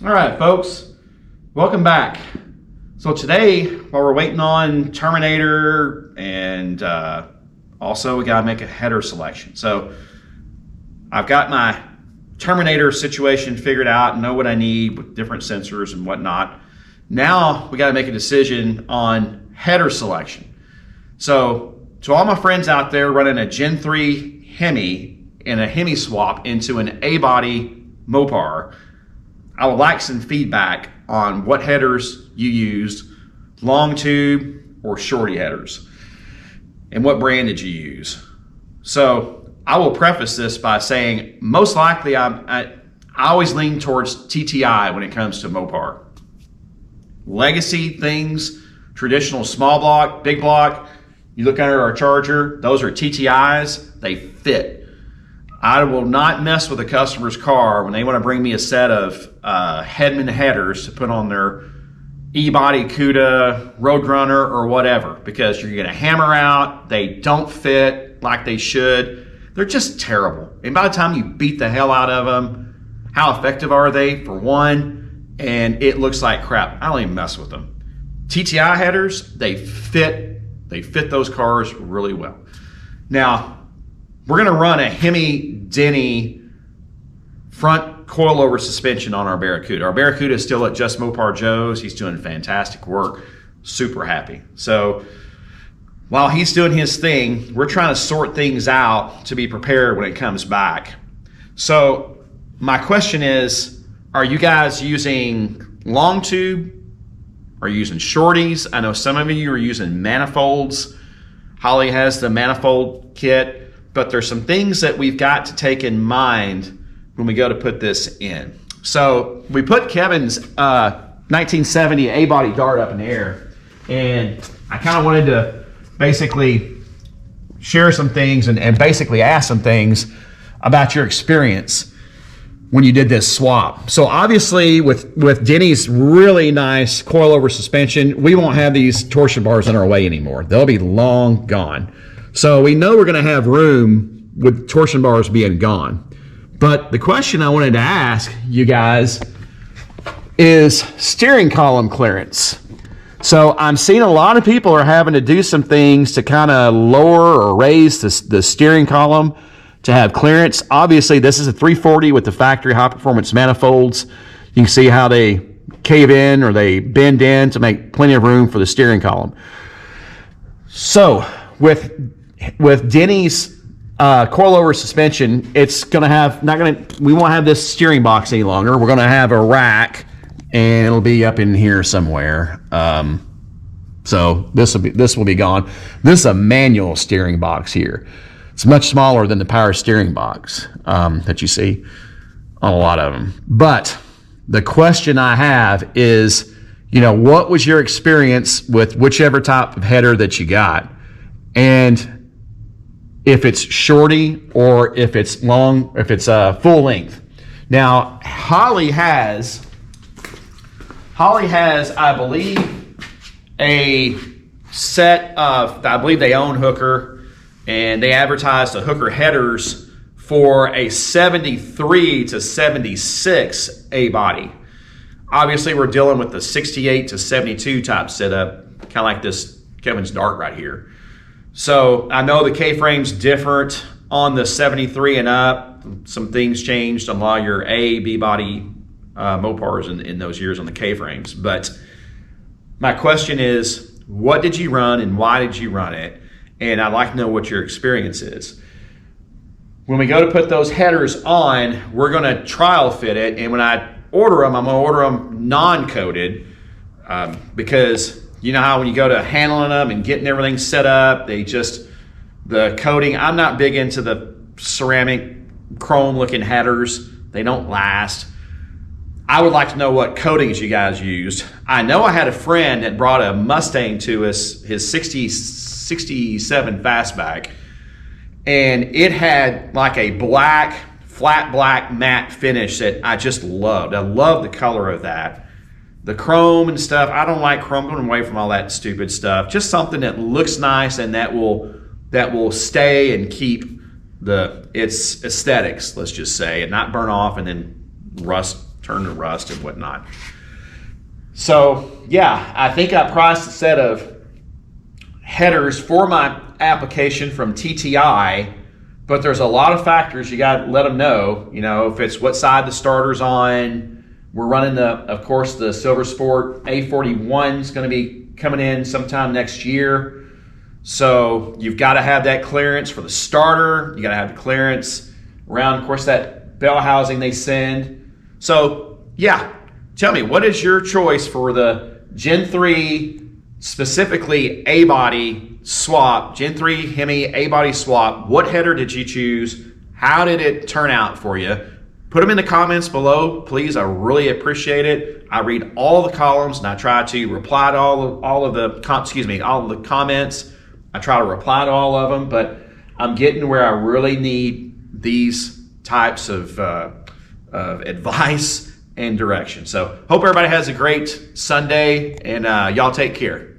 All right, folks, welcome back. So today, while we're waiting on Terminator and also we gotta make a header selection. So I've got my Terminator situation figured out and know what I need with different sensors and whatnot. Now we gotta make a decision on header selection. So to all my friends out there running a Gen 3 Hemi and a Hemi swap into an A Body Mopar, I would like some feedback on what headers you used, long tube or shorty headers, and what brand did you use. So I will preface this by saying most likely I always lean towards TTI when it comes to Mopar. Legacy things, traditional small block, big block, you look under our Charger, those are TTIs, they fit. I will not mess with a customer's car when they want to bring me a set of Hedman headers to put on their E-Body, Cuda, Roadrunner, or whatever, because you're going to hammer out, they don't fit like they should. They're just terrible. And by the time you beat the hell out of them, how effective are they, for one? And it looks like crap. I don't even mess with them. TTI headers, they fit those cars really well. Now, we're gonna run a Hemi Denny front coilover suspension on our Barracuda. Our Barracuda is still at Just Mopar Joe's. He's doing fantastic work, super happy. So while he's doing his thing, we're trying to sort things out to be prepared when it comes back. So my question is, are you guys using long tube? Are you using shorties? I know some of you are using manifolds. Holly has the manifold kit. But there's some things that we've got to take in mind when we go to put this in. So we put Kevin's 1970 A-Body Dart up in the air, and I kind of wanted to basically share some things and basically ask some things about your experience when you did this swap. So obviously with Denny's really nice coilover suspension, we won't have these torsion bars in our way anymore. They'll be long gone. So we know we're going to have room with torsion bars being gone. But the question I wanted to ask you guys is steering column clearance. So I'm seeing a lot of people are having to do some things to kind of lower or raise the steering column to have clearance. Obviously, this is a 340 with the factory high performance manifolds. You can see how they cave in or they bend in to make plenty of room for the steering column. So with Denny's coilover suspension, it's going to have we won't have this steering box any longer. We're going to have a rack, and it'll be up in here somewhere. So this will be gone. This is a manual steering box here. It's much smaller than the power steering box that you see on a lot of them. But the question I have is, what was your experience with whichever type of header that you got? And if it's shorty or if it's long, if it's full length. Now, Holly has, I believe, a set of, I believe they own Hooker, and they advertised the Hooker headers for a 73 to 76 A-Body. Obviously, we're dealing with the 68 to 72 type setup, kind of like this Kevin's Dart right here. So I know the K-frame's different on the 73 and up. Some things changed on a lot of your A, B body Mopars in those years on the K-frames. But my question is, what did you run and why did you run it? And I'd like to know what your experience is. When we go to put those headers on, we're going to trial fit it. And when I order them, I'm going to order them non-coated because you know how when you go to handling them and getting everything set up, the coating, I'm not big into the ceramic chrome looking headers. They don't last. I would like to know what coatings you guys used. I know I had a friend that brought a Mustang to us, his 67 Fastback, and it had like a flat black matte finish that I just loved. I love the color of that. The chrome and stuff, I don't like chrome. I'm going away from all that stupid stuff. Just something that looks nice and that will stay and keep its aesthetics, let's just say, and not burn off and then rust turn to rust and whatnot. So yeah, I think I priced a set of headers for my application from TTI, but there's a lot of factors you got to let them know. You know, if it's what side the starter's on. We're running of course, the Silver Sport A41 is going to be coming in sometime next year. So you've got to have that clearance for the starter. You got to have the clearance around, of course, that bell housing they send. So yeah, tell me, what is your choice for the Gen 3, specifically A Body Swap, Gen 3 Hemi A Body Swap? What header did you choose? How did it turn out for you? Put them in the comments below, please. I really appreciate it. I read all the columns and I try to reply to all of the comments. I try to reply to all of them, but I'm getting where I really need these types of advice and direction. So hope everybody has a great Sunday, and y'all take care.